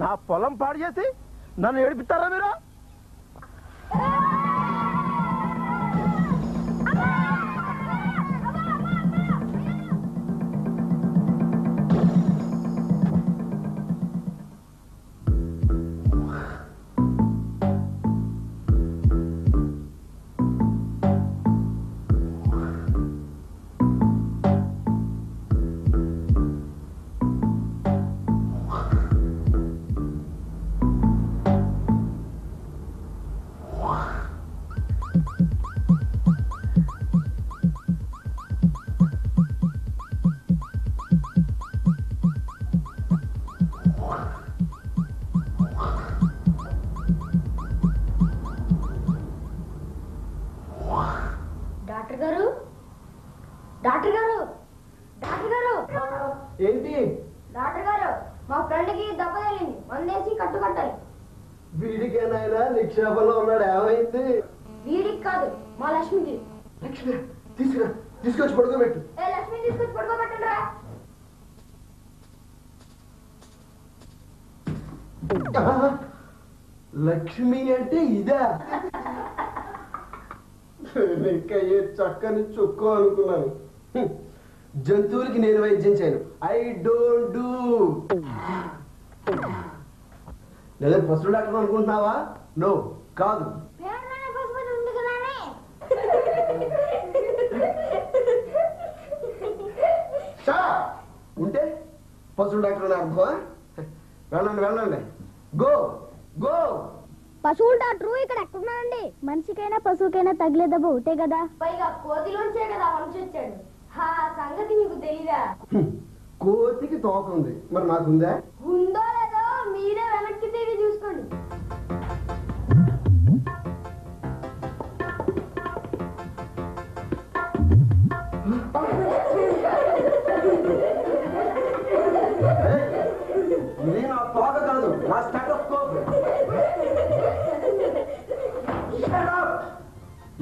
నా పొలం పాడు చేసి నన్ను ఏడిపిస్తారా మీరు? ఏంటి డాక్టర్ గారు, మా ఫ్రెండ్ కి దెబ్బ తగిలింది, మందేసి కట్టుకట్టాలి. వీడికేనాయనా నిక్షేపంలో ఉన్నాడు, ఏమైంది? వీడికి కాదు, మా లక్ష్మికి. లక్ష్మి తీసుకొచ్చి పడుకోబెట్టు. లక్ష్మి తీసుకొచ్చి పడుకోబెట్టండి రా. లక్ష్మి అంటే ఇదా? ఇంకా ఏ చక్కని చుక్కో అనుకున్నాను. జంతువులకి నేను వైద్యం చేయను. I don't do. లేదా పశువు డాక్టర్ అనుకుంటున్నావా? నో, కాదు. ఉంటే పశువు డాక్టర్ అర్థమా? వెళ్ళండి వెళ్ళండి, గో గో. పశువు డాక్టరు ఇక్కడ ఎక్కడున్నానండి? మనిషికైనా పశువుకైనా తగిలే దెబ్బ ఒకటే కదా, పైగా కోతిలోంచే కదా మనిషి వచ్చాడు. ఆ సంగతి మీకు తెలీదా? కోతికి తోక ఉంది, మరి నాకుందా? ఉందో లేదో మీరే వెనక్కి తిరిగి చూసుకోండి. ఇది నా తోక కాదు, నా స్టెటోస్కోప్.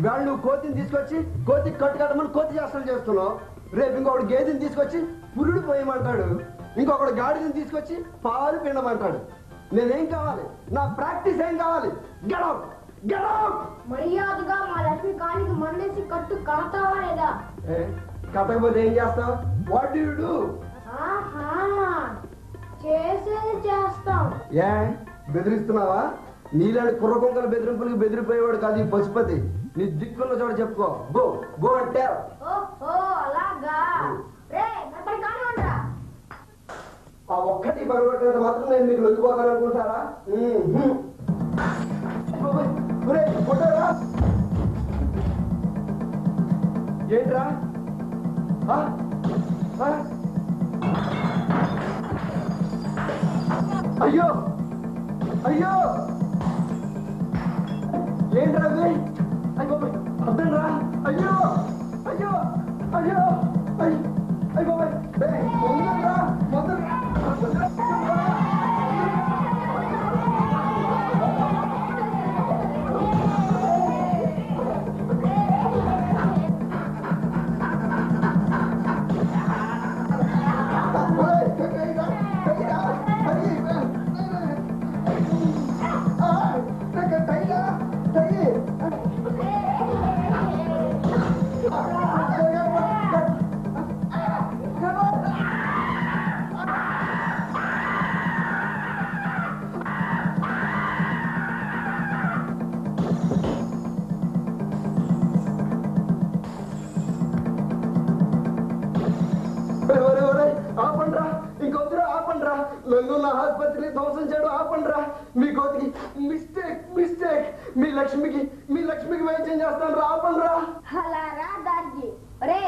ఇవాళ నువ్వు కోతిని తీసుకొచ్చి కోతికి కట్టుకట్టమని కోతి చేష్టలు చేస్తున్నావు. రేపు ఇంకొకటి గేదెని తీసుకొచ్చి పురుడు పోయమంటాడు. ఇంకొకటి గాడిదని తీసుకొచ్చి పాలు పిండమంటాడు. నేనేం కావాలి? నా ప్రాక్టీస్ ఏం కావాలి? Get out, get out. మర్యాదగా మా లక్ష్మి కానికి మందేసి కట్టు కడతావా లేదా? కట్టకపోతే ఏం చేస్తావు? What do you do? చేసేది చేస్తాం. ఏ బెదిరిస్తున్నావా? నీలాంటి కుర్రకొంకల బెదిరింపులకు బెదిరిపోయేవాడు కాదు ఈ పశుపతి. నీ దిక్కున్న చోట చెప్పుకో. గో గో అంటే. ఓహో అలాగా. రే అక్కడ కానివ్వండిరా. ఆ ఒక్కటి పగలగొట్టినంత మాత్రం నేను మీకు లొంగిపోతాను అనుకుంటారా? ఏంట్రా? అయ్యో అయ్యో, ఏంట్రా అయ్యో అర్థం రా. అయ్యో అయ్యో అయ్యో అయ్యో మొదలరా మొదలరా. ఇంకొద్దురా ఆపండ్రా, నన్ను నా ఆసుపత్రిని ధ్వంసం చేయడం ఆపండ్రా. మీ కోతికి మిస్టేక్ మీ లక్ష్మికి వైద్యం చేస్తాను రా, ఆపండ్రా. అలా రా దార్జీ. రే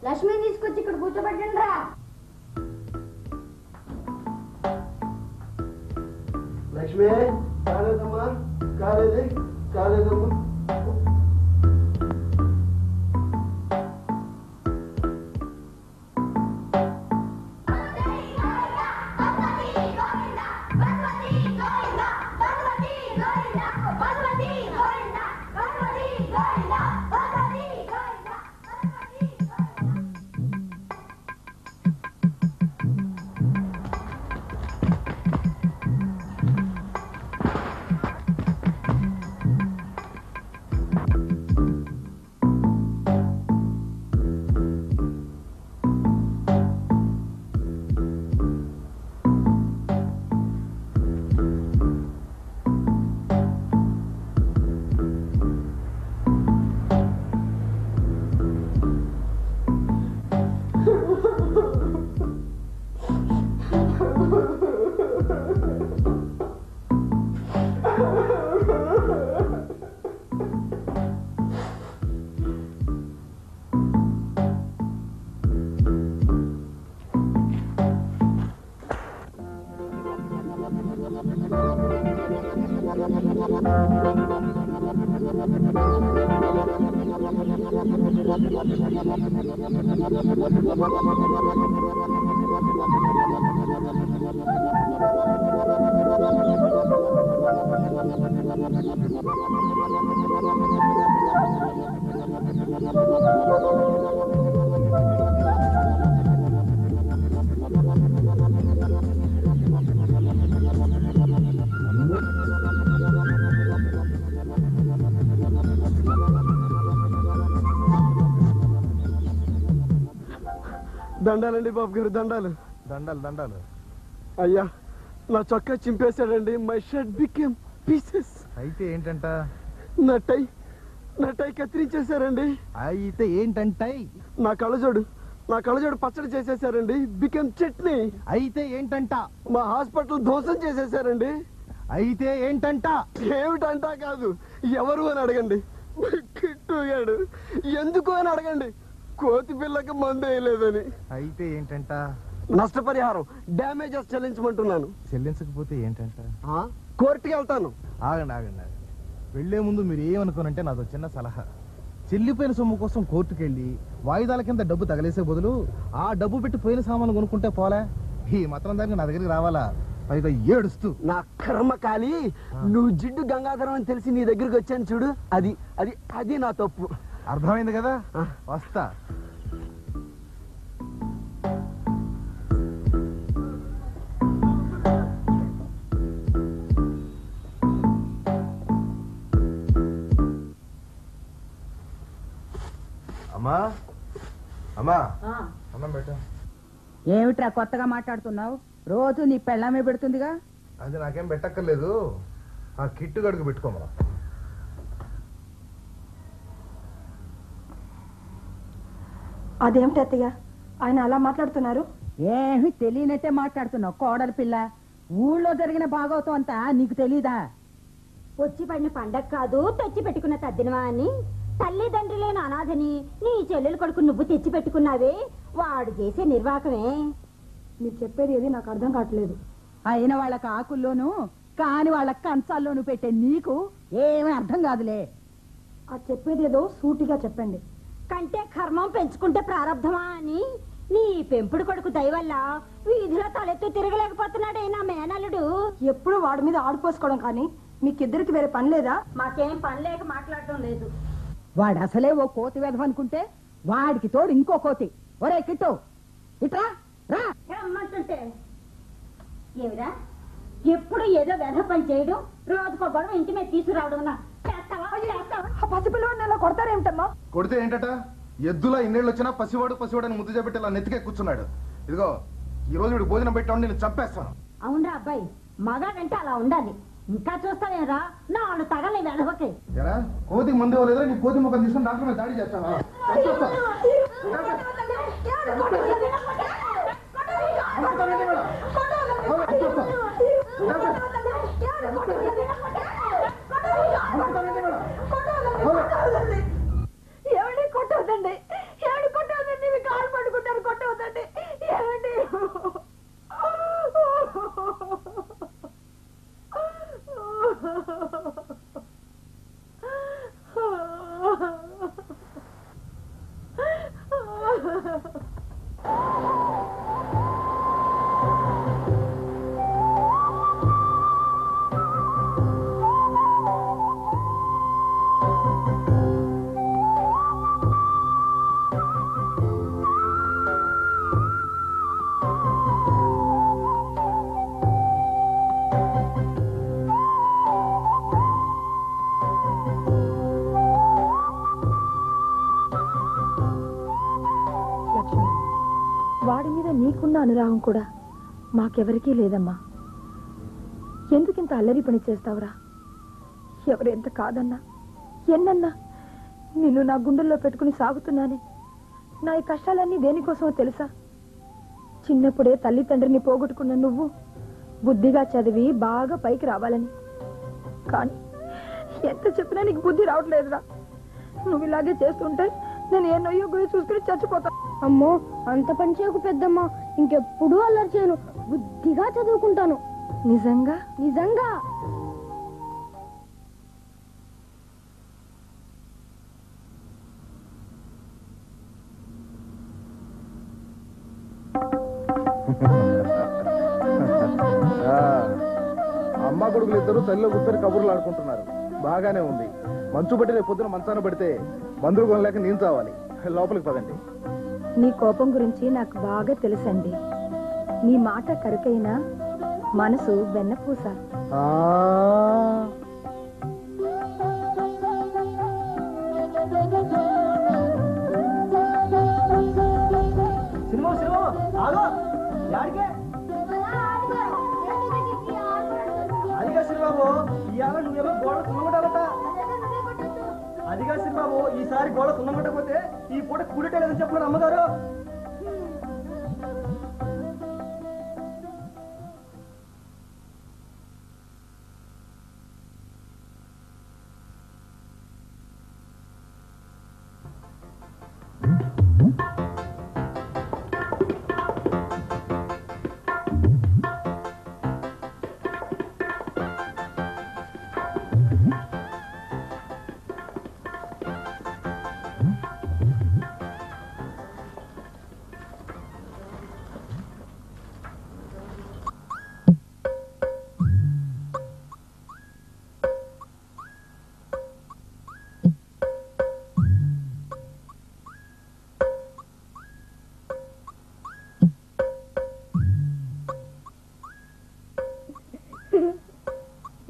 లక్ష్మి తీసుకొచ్చి ఇక్కడ కూర్చోబెట్టండి రా. లక్ష్మి కాలేదమ్మా, కాలేదమ్మా. దండాలండి బాబు గారు, దండాలు. అయ్యా నా చొక్కా చింపేశాడండి. My shirt became pieces. అయితే ఏంటంట? నా టై కత్తిరించేశారండి. అయితే ఏంటంటాయి? నా కళ్ళజోడు పచ్చడి చేసేశారండి. బికేమ్ చట్నీ. అయితే ఏంటంట? మా హాస్పిటల్ ధ్వంసం చేసేశారండి. అయితే ఏంటంట? ఏమిటంటా కాదు, ఎవరు అని అడగండి. కిట్టుగాడు. ఎందుకు అని అడగండి. కోతి పిల్లకి మందు వేయలేదని. అయితే ఏంటంట? నష్టపరిహారం డ్యామేజెస్ చెల్లించమంటున్నాను. చెల్లించకపోతే ఏంటంట? కోర్టుకి వెళ్తాను. ఆగండి. వెళ్లే ముందు మీరు ఏమనుకోనంటే నాదో చిన్న సలహా. చెల్లిపోయిన సొమ్ము కోసం కోర్టుకు వెళ్ళి వాయిదాల కింద డబ్బు తగలేసే బదులు ఆ డబ్బు పెట్టి పోయిన సామాను కొనుక్కుంటే పోలే. ఈ మాత్రం దానికి నా దగ్గరికి రావాలా? పైగా ఏడుస్తూ. నా కర్మకాలి, నువ్వు జిడ్డు గంగాధరం అని తెలిసి నీ దగ్గరికి వచ్చాను చూడు, అది నా తప్పు. అర్థమైంది కదా? వస్తా. అమ్మా అన్నం పెట్టా. ఏమిట్రా కొత్తగా మాట్లాడుతున్నావు? రోజు నీ పెళ్ళామే పెడుతుందిగా. అది నాకేం పెట్టక్కర్లేదు, ఆ కిట్టు గడుగు పెట్టుకోమా. అదేమిటి అత్తయ్య ఆయన అలా మాట్లాడుతున్నారు? ఏమి తెలియనట్టే మాట్లాడుతున్నావు కోడలి పిల్ల. ఊళ్ళో జరిగిన భాగవతం అంతా నీకు తెలీదా? వచ్చి పడిన పండగ కాదు, తెచ్చి పెట్టుకున్న తద్దినవా అని. తల్లిదండ్రి లేని అనాథని నీ చెల్లెలు కొడుకు నువ్వు తెచ్చి పెట్టుకున్నావే, వాడు చేసే నిర్వాహకమే. మీరు చెప్పేది ఏది నాకు అర్థం కావట్లేదు. అయిన వాళ్ళకి ఆకుల్లోనూ కాని వాళ్ళ కంచాల్లోనూ పెట్టే నీకు ఏమీ అర్థం కాదులే. ఆ చెప్పేది ఏదో సూటిగా చెప్పండి. కంటే కర్మం పెంచుకుంటే ప్రారంధమా అని నీ పెంపుడు కొడుకు దయవల్ల వీధిలో తలెత్తు తిరగలేకపోతున్నాడే నా మేనల్లుడు. ఎప్పుడు వాడి మీద ఆడిపోసుకోవడం కానీ మీకిద్దరికి వేరే పని లేదా? మాకేం పని లేక మాట్లాడటం లేదు. వాడు అసలే ఓ కోతి వెధవ అనుకుంటే వాడికి తోడు ఇంకో కోతి. ఒరే కిట్టు ఇట్రా రా. రమ్మంటుంటే ఏమిరా ఎప్పుడు ఏదో వెధ పని చేయడం, రోజుకో గొడవ ఇంటి మీద తీసుకురావడం. పసిపిల్లవాడిని అలా కొడతారేమిటమ్మా? కొడితే ఏంటట? ఎద్దులా ఇన్నేళ్ళు వచ్చినా పసివాడు అని ముద్దు చేపెట్టి ఇలా నెత్తికే కూర్చున్నాడు. ఇదిగో ఈ రోజు వీడు భోజనం పెట్టాడు, నేను చంపేస్తాను. అవునరా అబ్బాయి, మగాడంటే అలా ఉండాలి. ఇంకా చూస్తావేరా నాడు తగలే వెధవకి. కోతికి ముందు లేదా నీ కోతి ముఖం తీసుకుని డాక్టర్ మీద దాడి చేస్తావా? మీద నీకున్న అనురాగం కూడా మాకెవరికీ లేదమ్మా. ఎందుకింత అల్లరి పని చేస్తావురా? ఎవరెంత కాదన్నా ఎన్నన్నా నిన్ను నా గుండెల్లో పెట్టుకుని సాగుతున్నానే. నా ఈ కష్టాలన్నీ దేనికోసమో తెలుసా? చిన్నప్పుడే తల్లి తండ్రిని పోగొట్టుకున్న నువ్వు బుద్ధిగా చదివి బాగా పైకి రావాలని. కానీ ఎంత చెప్పినా నీకు బుద్ధి రావట్లేదురా. నువ్వు ఇలాగే చేస్తుంటే నేను ఏ నొయ్యో గురి చూసుకుని చచ్చిపోతా. అమ్మో, అంత పని చేయకు పెద్దమ్మ. ఇంకెప్పుడు అల్లరి చేయను, బుద్ధిగా చదువుకుంటాను. నిజంగా? నిజంగా. అమ్మ కొడుకులు ఇద్దరు తల్లిలో కూర్చొని కబుర్లు ఆడుకుంటున్నారు. బాగానే ఉంది. మంచు బట్టి రేపు పొద్దున మంచాన పడితే బంధువులు కొనలేక నేను చావాలి. లోపలికి పదండి. నీ కోపం గురించి నాకు బాగా తెలుసండి. నీ మాట కరుకైనా మనసు వెన్నపూస. అదిగా శ్రీబాబు ఇవాళ నువ్వేమో గోడ సున్నగొట్టాలట. అదిగా శ్రీబాబు ఈసారి గోడ సున్నగొట్టకపోతే ఈ పూట కూడటలేదని చెప్పారు అమ్మగారు.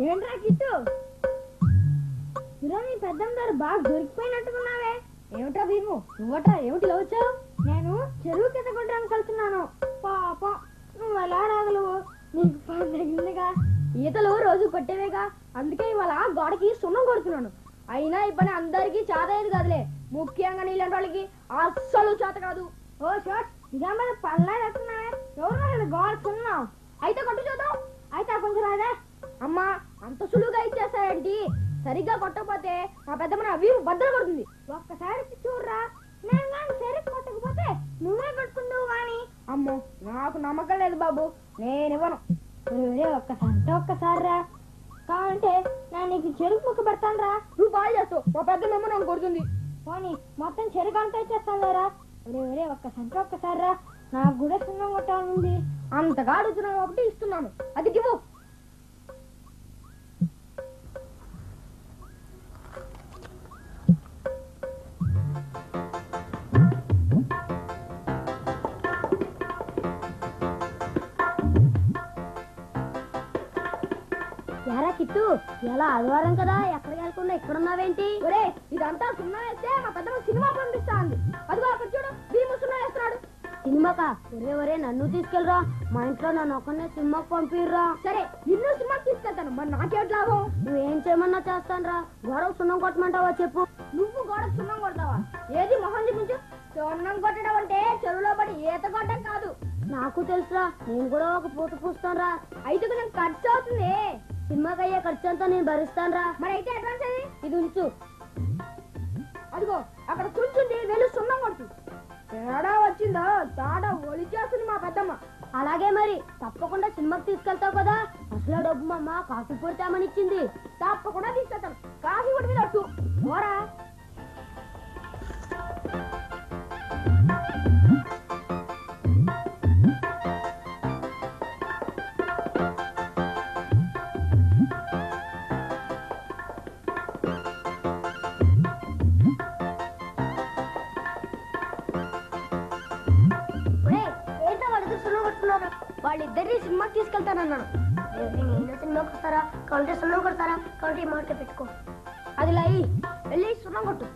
ఏంట్రా కిట్టు, ఈరోజు నీ పెద్దమ్మ గారు బాగా దొరికిపోయినట్టుకున్నావే. ఏమిట్రా భీము, నువ్వట్రా ఏమిటి ఇలా వచ్చావు? నేను చెరువు కింద కొట్టడానికి వెళ్తున్నాను. పాపం నువ్వు ఎలా రాగలవు? నీకు పని తగిలిందిగా. ఈతలు రోజు కొట్టేవేగా, అందుకే ఇవాళ గోడకి సున్నం కొడుతున్నాను. అయినా ఈ పని అందరికీ చేతయ్యేది కాదులే, ముఖ్యంగా నీళ్ళంటి వాళ్ళకి అస్సలు చేత కాదు. ఓ షోట్, నిజాం పనులేస్తున్నావే. ఎవరు గోడ సున్నం అయితే కొట్టు చూద్దాం. అయితే కొంచెం రాదే. అమ్మా, అంత సులువుగా ఇచ్చేస్తాయండి. సరిగ్గా కొట్టకపోతే మా పెద్దమ్మ నా వీపు బద్దలు కొడుతుంది. ఒక్కసారి చూడరా, నేను కానీ సరిగ్గా కొట్టకపోతే నువ్వే కొట్టుకుంటావు. కానీ అమ్మో, నాకు నమ్మకం లేదు బాబు, నేనివ్వను. ఒక్కసారి రా, కావంటే నేను నీకు చెరుకు ముక్క పెడతాను రా. నువ్వు బాగా చేస్తావు, మా పెద్దమ్మ నన్ను కొడుతుంది. పోనీ మొత్తం చెరుకు అంతా ఇచ్చేస్తాను లేరా. ఒక్కసారి రా, నాకు కూడా సున్నం కొట్టాలనుంది. అంతగా అడుగుతున్నావు కాబట్టి ఇస్తున్నాను, అది ఇవ్వు. ఎరా కిట్టు, ఎలా ఆదివారం కదా, ఎక్కడికి వెళ్ళకుండా ఇక్కడున్నావేంటి? ఒరే, ఇదంతా సున్నా వేస్తే మా పెద్దమ్మ సినిమా పంపిస్తా అంది. అదిగో అక్కడ చూడు, భీము సున్నా వేస్తున్నాడు. సినిమాకా? ఒరే నన్ను తీసుకెళ్ళరా, మా ఇంట్లో నన్ను ఒక్కనే సినిమాకి పంపిర్రా. సరే, నిన్ను సినిమాకి తీసుకెళ్తాను, మరి నాకేంటి లాభం? నువ్వేం చేయమన్నా చేస్తాను రా. గోడకు సున్నం కొట్టమంటావా చెప్పు. నువ్వు గోడకు సున్నం కొడతావా? ఏది మొహం చూపించు. సున్నం కొట్టడం అంటే చెరువులో పడి ఈత కొట్టడం కాదు. నాకు తెలుసురా, నేను కూడా ఒక పూట పూస్తాను రా. అయితే కొంచెం ఖర్చు అవుతుంది. సినిమాకి అయ్యే ఖర్చు అంతా నేను భరిస్తాను రా. మరి అయితే అడ్వాన్స్ అది ఇది ఉంచు. అదిగో అక్కడ కూర్చుంది, వెళ్ళి సున్నం కొడుతు. తేడా వచ్చిందా, తాడా ఒలిచేస్తుంది మా పెద్దమ్మ. అలాగే మరి, తప్పకుండా సినిమాకి తీసుకెళ్తావు కదా. అసలు డబ్బు మా అమ్మ కాఫీ పొడితామని ఇచ్చింది. తప్పకుండా తీసుకెళ్తాను. కాఫీ పొడి మీద అట్టు ఓరా. వాళ్ళిద్దరిని సినిమాకి తీసుకెళ్తానన్నాను. నేను సినిమాకి వస్తారా, కౌంటర్ సున్నం కొడతారా? కౌంటర్ మాట పెట్టుకో. అది లై వెళ్ళి సున్నం కొట్టు.